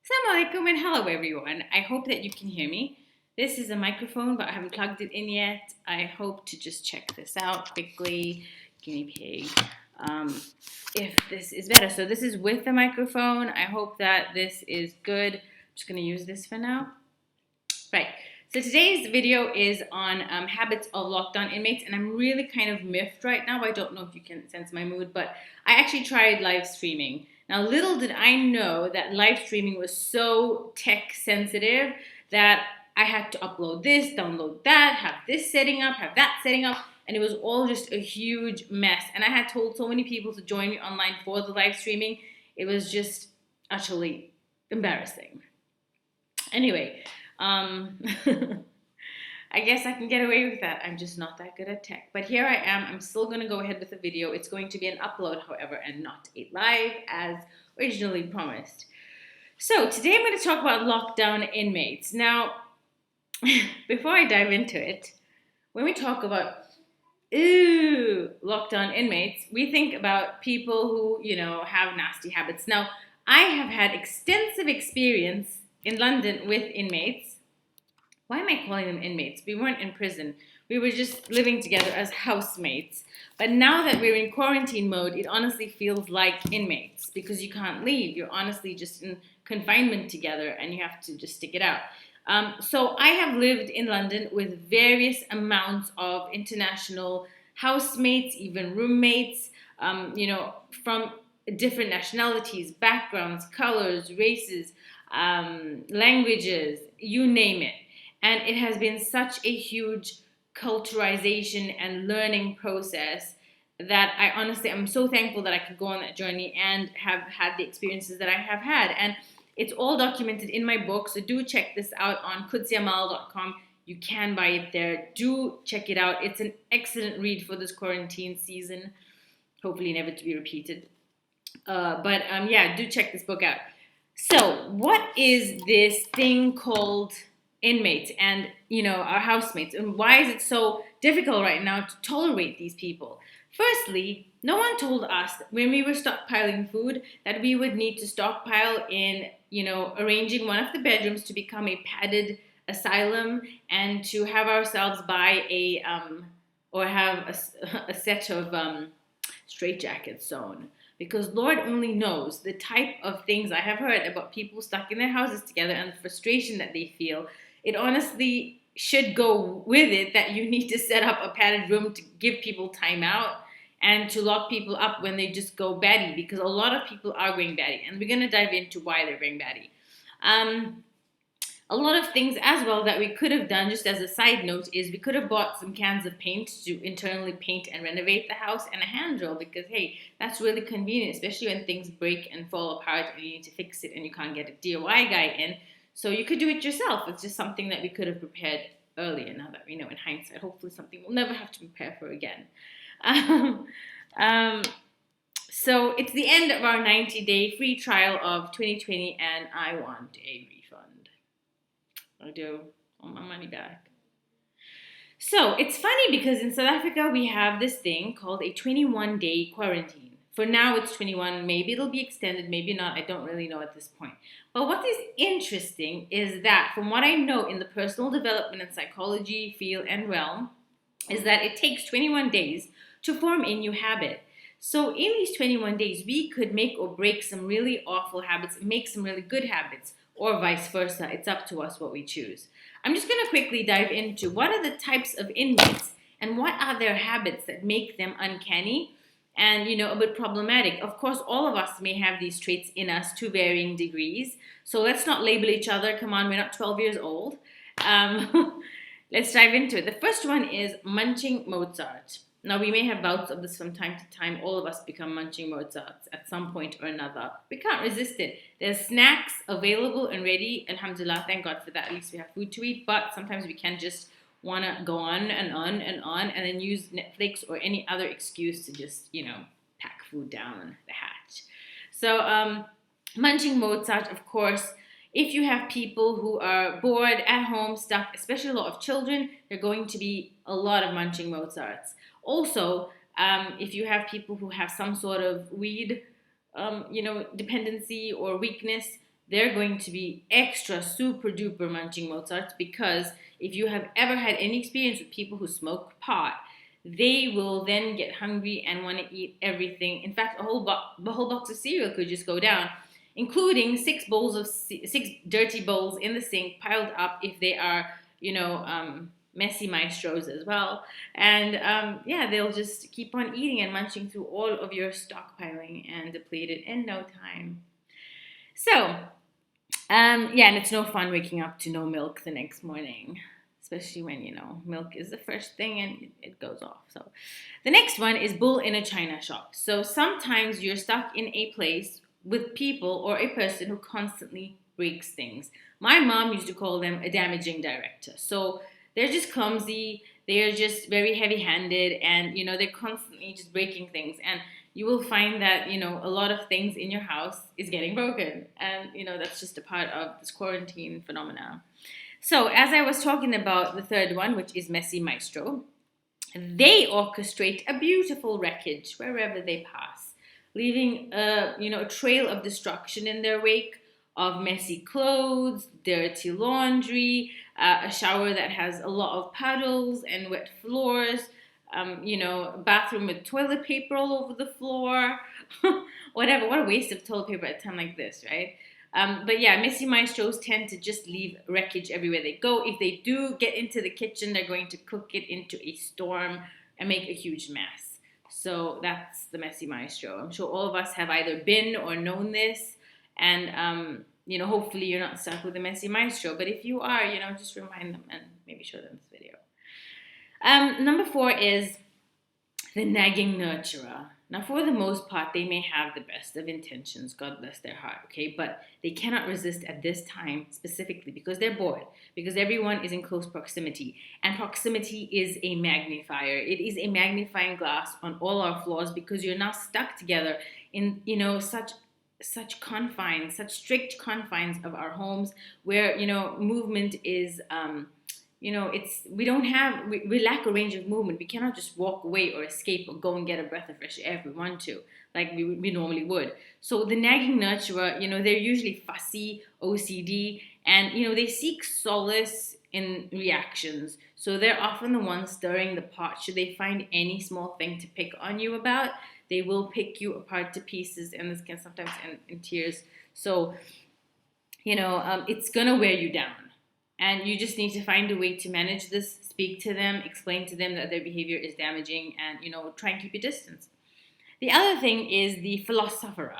Assalamu alaikum and hello everyone. I hope that you can hear me. This is a microphone, but I haven't plugged it in yet. I hope to just check this out quickly. Guinea pig. If this is better. So this is with the microphone. I hope that this is good. I'm just going to use this for now. Right. So today's video is on habits of lockdown inmates, and I'm really kind of miffed right now. I don't know if you can sense my mood, but I actually tried live streaming. Now, little did I know that live streaming was so tech sensitive that I had to upload this, download that, have this setting up, have that setting up, and it was all just a huge mess. And I had told so many people to join me online for the live streaming. It was just utterly embarrassing. Anyway, I guess I can get away with that. I'm just not that good at tech. But here I am. I'm still going to go ahead with the video. It's going to be an upload, however, and not a live as originally promised. So today I'm going to talk about lockdown inmates. Now, before I dive into it, when we talk about lockdown inmates, we think about people who, have nasty habits. Now, I have had extensive experience in London with inmates. Why am I calling them inmates? We weren't in prison. We were just living together as housemates. But now that we're in quarantine mode, it honestly feels like inmates because you can't leave. You're honestly just in confinement together and you have to just stick it out. So I have lived in London with various amounts of international housemates, even roommates, from different nationalities, backgrounds, colors, races, languages, you name it. And it has been such a huge culturalization and learning process that I honestly am so thankful that I could go on that journey and have had the experiences that I have had. And it's all documented in my book, so do check this out on kudziamal.com. You can buy it there. Do check it out. It's an excellent read for this quarantine season, hopefully never to be repeated. But do check this book out. So, what is this thing called inmates and our housemates, and why is it so difficult right now to tolerate these people? Firstly, no one told us when we were stockpiling food that we would need to stockpile in arranging one of the bedrooms to become a padded asylum and to have ourselves buy a set of straitjackets sewn, because Lord only knows the type of things I have heard about people stuck in their houses together and the frustration that they feel. It honestly should go with it that you need to set up a padded room to give people time out and to lock people up when they just go batty, because a lot of people are going batty, and we're going to dive into why they're going batty. A lot of things as well that we could have done, just as a side note, is we could have bought some cans of paint to internally paint and renovate the house, and a hand drill, because hey, that's really convenient, especially when things break and fall apart and you need to fix it and you can't get a DIY guy in. So you could do it yourself. It's just something that we could have prepared earlier, now that we know in hindsight. Hopefully something we'll never have to prepare for again. So it's the end of our 90-day free trial of 2020, and I want a refund. I do. I want my money back. So it's funny because in South Africa we have this thing called a 21-day quarantine. For now it's 21. Maybe it'll be extended, maybe not. I don't really know at this point. But what is interesting is that, from what I know in the personal development and psychology field and realm, is that it takes 21 days to form a new habit. So in these 21 days, we could make or break some really awful habits and make some really good habits, or vice versa. It's up to us what we choose. I'm just going to quickly dive into what are the types of inmates and what are their habits that make them uncanny and a bit problematic. Of course, all of us may have these traits in us to varying degrees. So let's not label each other. Come on, we're not 12 years old. Let's dive into it. The first one is munching Mozart. Now, we may have bouts of this from time to time. All of us become munching Mozarts at some point or another. We can't resist it. There's snacks available and ready. Alhamdulillah, thank God for that. At least we have food to eat. But sometimes we can just want to go on and on and on and then use Netflix or any other excuse to just, pack food down the hatch. So, munching Mozart, of course. If you have people who are bored at home, stuck, especially a lot of children, there are going to be a lot of munching Mozarts. Also, if you have people who have some sort of weed, dependency or weakness, they're going to be extra super duper munching Mozarts, because if you have ever had any experience with people who smoke pot, they will then get hungry and want to eat everything. In fact, the whole box of cereal could just go down, including six dirty bowls in the sink piled up if they are, messy maestros as well. And yeah, they'll just keep on eating and munching through all of your stockpiling and deplete it in no time. So, yeah, and it's no fun waking up to no milk the next morning, especially when, milk is the first thing and it goes off. So, the next one is bull in a china shop. So, sometimes you're stuck in a place with people or a person who constantly breaks things. My mom used to call them a damaging director. So, they're just clumsy, they're just very heavy handed, and, they're constantly just breaking things. And you will find that a lot of things in your house is getting broken, and that's just a part of this quarantine phenomena. So as I was talking about the third one, which is messy maestro, they orchestrate a beautiful wreckage wherever they pass, leaving a trail of destruction in their wake, of messy clothes, dirty laundry, a shower that has a lot of puddles and wet floors, a bathroom with toilet paper all over the floor, whatever. What a waste of toilet paper at a time like this, right? But yeah, messy maestros tend to just leave wreckage everywhere they go. If they do get into the kitchen, they're going to cook it into a storm and make a huge mess. So that's the messy maestro. I'm sure all of us have either been or known this, and hopefully you're not stuck with the messy maestro. But if you are, just remind them and maybe show them this video. Number 4 is the nagging nurturer. Now, for the most part, they may have the best of intentions, God bless their heart, okay? But they cannot resist at this time specifically because they're bored, because everyone is in close proximity. And proximity is a magnifier. It is a magnifying glass on all our flaws, because you're now stuck together in, such confines, such strict confines of our homes, where, movement is... we lack a range of movement. We cannot just walk away or escape or go and get a breath of fresh air if we want to, like we normally would. So the nagging nurturer, they're usually fussy, OCD, and, they seek solace in reactions. So they're often the ones stirring the pot. Should they find any small thing to pick on you about, they will pick you apart to pieces, and this can sometimes end in tears. So, it's going to wear you down. And you just need to find a way to manage this, speak to them, explain to them that their behavior is damaging, and, try and keep your distance. The other thing is the philosopher.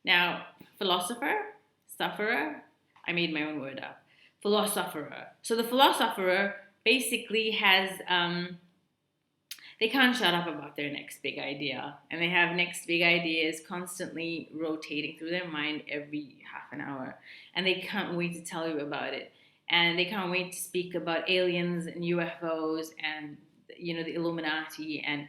Now, sufferer, I made my own word up. Philosopher. So the philosopher basically has, they can't shut up about their next big idea. And they have next big ideas constantly rotating through their mind every half an hour. And they can't wait to tell you about it. And they can't wait to speak about aliens and UFOs and, the Illuminati, and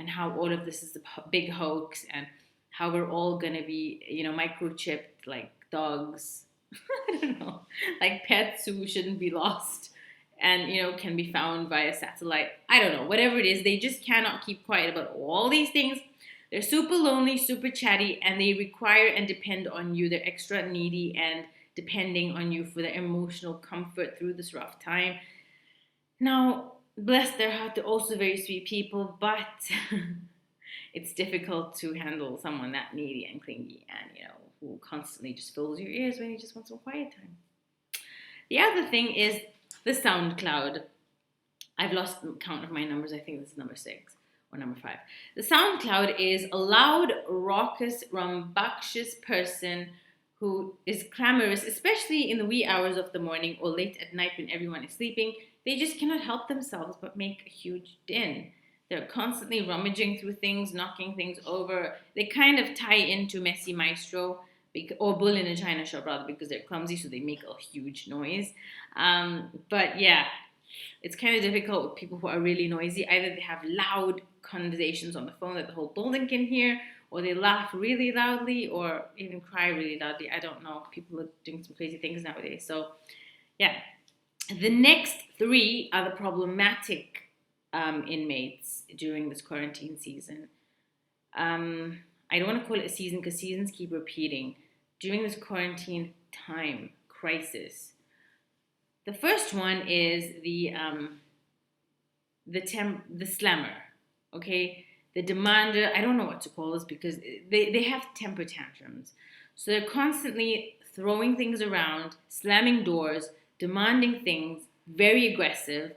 how all of this is a big hoax, and how we're all going to be, microchipped like dogs. I don't know, like pets who shouldn't be lost and, can be found via satellite. I don't know, whatever it is, they just cannot keep quiet about all these things. They're super lonely, super chatty, and they require and depend on you. They're extra needy and depending on you for their emotional comfort through this rough time. Now, bless their heart, they're also very sweet people, but it's difficult to handle someone that needy and clingy and, who constantly just fills your ears when you just want some quiet time. The other thing is the sound cloud. I've lost count of my numbers. I think this is number 6 or number 5. The sound cloud is a loud, raucous, rambunctious person who is clamorous, especially in the wee hours of the morning or late at night when everyone is sleeping. They just cannot help themselves but make a huge din. They're constantly rummaging through things, knocking things over. They kind of tie into messy maestro, or bull in a china shop rather, because they're clumsy, so they make a huge noise. But yeah, it's kind of difficult with people who are really noisy. Either they have loud conversations on the phone that the whole building can hear, or they laugh really loudly, or even cry really loudly. I don't know. People are doing some crazy things nowadays. So, yeah. The next 3 are the problematic inmates during this quarantine season. I don't want to call it a season because seasons keep repeating. during this quarantine time crisis. The first one is the slammer, okay? The demander, I don't know what to call this because they have temper tantrums. So they're constantly throwing things around, slamming doors, demanding things, very aggressive,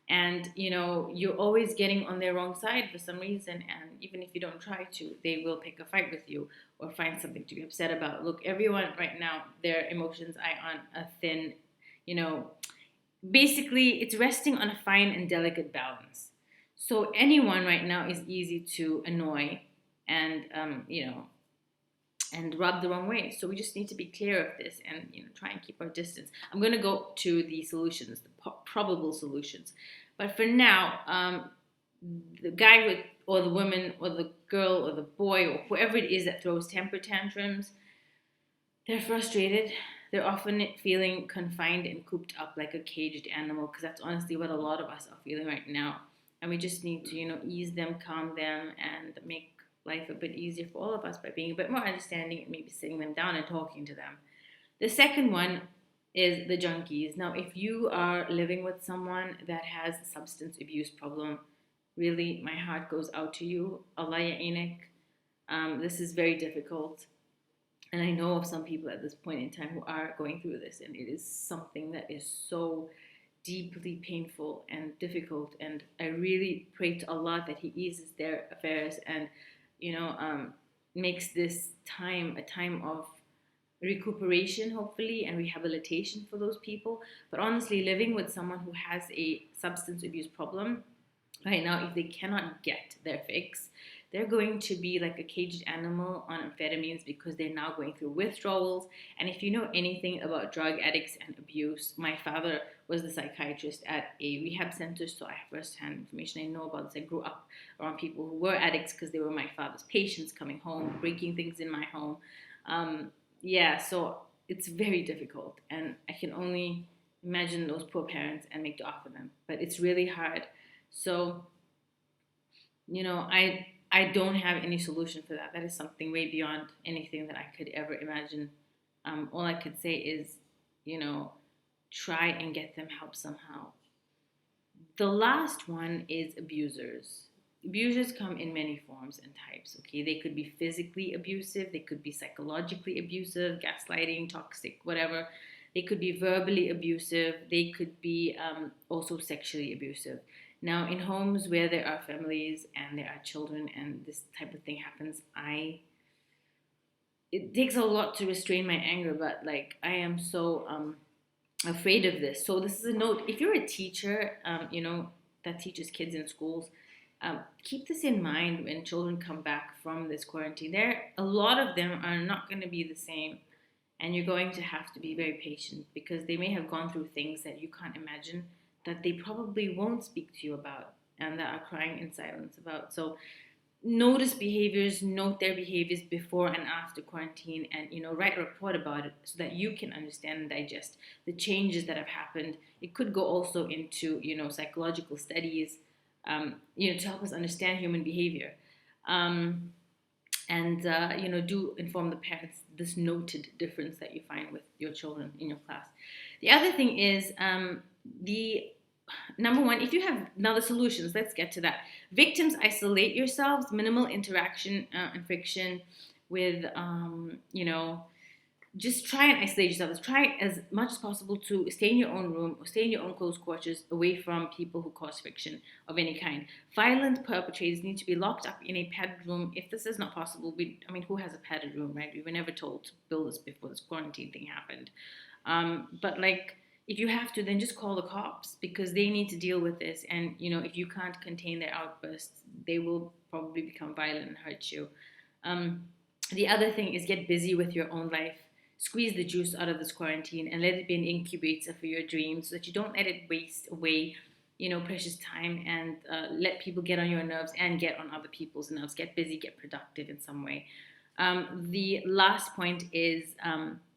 and you're always getting on their wrong side for some reason, and even if you don't try to, they will pick a fight with you or find something to be upset about. Look, everyone right now, their emotions are on a thin, you know, basically it's resting on a fine and delicate balance. So anyone right now is easy to annoy and and rub the wrong way. So we just need to be clear of this and try and keep our distance. I'm going to go to the solutions, the probable solutions, but for now, the guy with, or the woman or the girl or the boy or whoever it is that throws temper tantrums, they're frustrated. They're often feeling confined and cooped up like a caged animal, because that's honestly what a lot of us are feeling right now. And we just need to, ease them, calm them, and make life a bit easier for all of us by being a bit more understanding and maybe sitting them down and talking to them. The second one is the junkies. Now, if you are living with someone that has a substance abuse problem, really, my heart goes out to you. Allah ya'inek. This is very difficult. And I know of some people at this point in time who are going through this, and it is something that is so deeply painful and difficult. And I really pray to Allah that He eases their affairs and, makes this time a time of recuperation, hopefully, and rehabilitation for those people. But honestly, living with someone who has a substance abuse problem right now, if they cannot get their fix, they're going to be like a caged animal on amphetamines because they're now going through withdrawals. And if you know anything about drug addicts and abuse, my father was the psychiatrist at a rehab center, so I have first-hand information. I know about this. I grew up around people who were addicts because they were my father's patients coming home, breaking things in my home. So it's very difficult, and I can only imagine those poor parents and make dua for them. But it's really hard. So, I don't have any solution for that. That is something way beyond anything that I could ever imagine. All I could say is, try and get them help somehow. The last one is abusers. Abusers come in many forms and types, okay? They could be physically abusive, they could be psychologically abusive, gaslighting, toxic, whatever. They could be verbally abusive, they could be also sexually abusive. Now, in homes where there are families and there are children and this type of thing happens, it takes a lot to restrain my anger, but like I am so afraid of this. So this is a note. If you're a teacher, that teaches kids in schools, keep this in mind when children come back from this quarantine. A lot of them are not going to be the same, and you're going to have to be very patient because they may have gone through things that you can't imagine, that they probably won't speak to you about, and that are crying in silence about. So notice behaviors, note their behaviors before and after quarantine, and write a report about it so that you can understand and digest the changes that have happened. It could go also into psychological studies, to help us understand human behavior. Do inform the parents this noted difference that you find with your children in your class. The other thing is the number one, if you have now the solutions, let's get to that. Victims, isolate yourselves, minimal interaction and friction with, just try and isolate yourselves. Try as much as possible to stay in your own room or stay in your own close quarters, away from people who cause friction of any kind. Violent perpetrators need to be locked up in a padded room. If this is not possible, who has a padded room, right? We were never told to build this before this quarantine thing happened. But if you have to, then just call the cops because they need to deal with this. And, if you can't contain their outbursts, they will probably become violent and hurt you. The other thing is get busy with your own life. Squeeze the juice out of this quarantine and let it be an incubator for your dreams so that you don't let it waste away, precious time and let people get on your nerves and get on other people's nerves. Get busy, get productive in some way. The last point is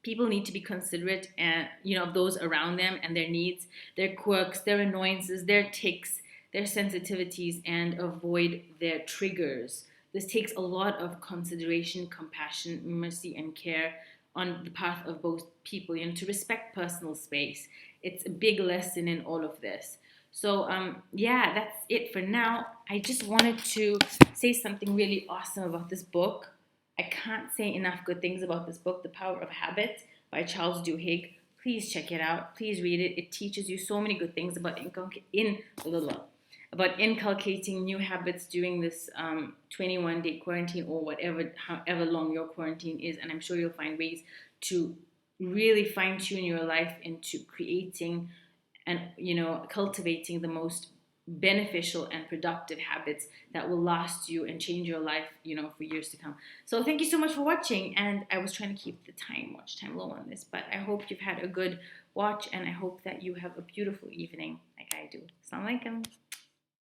people need to be considerate and of those around them and their needs, their quirks, their annoyances, their tics, their sensitivities, and avoid their triggers. This takes a lot of consideration, compassion, mercy, and care on the path of both people, to respect personal space. It's a big lesson in all of this. So yeah, that's it for now. I just wanted to say something really awesome about this book. I can't say enough good things about this book, The Power of Habit by Charles Duhigg. Please check it out. Please read it. It teaches you so many good things about inculcating new habits during this 21-day quarantine, or however long your quarantine is. And I'm sure you'll find ways to really fine tune your life into creating and cultivating the most beneficial and productive habits that will last you and change your life for years to come. So thank you so much for watching, and I was trying to keep the watch time low on this, but I hope you've had a good watch, and I hope that you have a beautiful evening like I do. Assalamu alaikum.